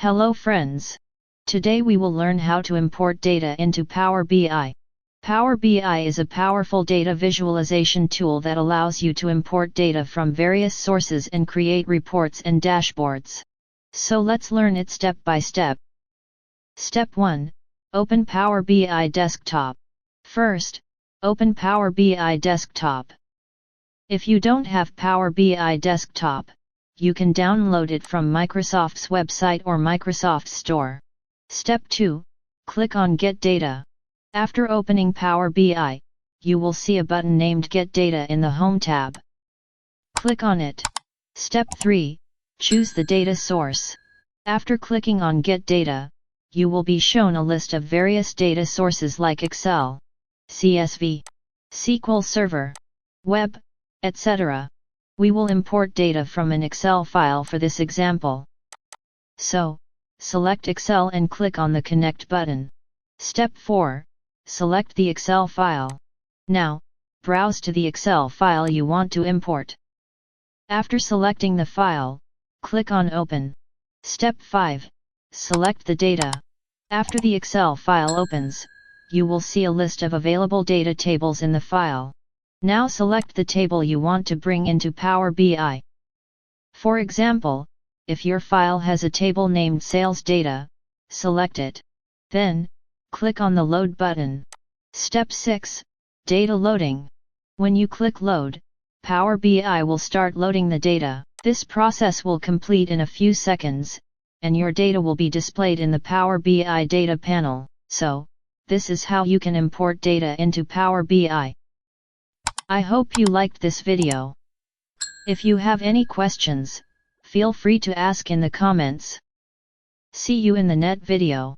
Hello friends. Today we will learn how to import data into Power BI. Power BI is a powerful data visualization tool that allows you to import data from various sources and create reports and dashboards. So let's learn it step by step. Step 1. Open Power BI Desktop. First, open Power BI Desktop. If you don't have Power BI Desktop, you can download it from Microsoft's website or Microsoft Store. Step 2. Click on Get Data. After opening Power BI, you will see a button named Get Data in the Home tab. Click on it. Step 3. Choose the data source. After clicking on Get Data, you will be shown a list of various data sources like Excel, CSV, SQL Server, Web, etc. We will import data from an Excel file for this example. So, select Excel and click on the Connect button. Step 4. Select the Excel file. Now, browse to the Excel file you want to import. After selecting the file, click on Open. Step 5. Select the data. After the Excel file opens, you will see a list of available data tables in the file. Now select the table you want to bring into Power BI. For example, if your file has a table named Sales Data, select it. Then, click on the Load button. Step 6. Data Loading. When you click Load, Power BI will start loading the data. This process will complete in a few seconds, and your data will be displayed in the Power BI data panel. So, this is how you can import data into Power BI. I hope you liked this video. If you have any questions, feel free to ask in the comments. See you in the next video.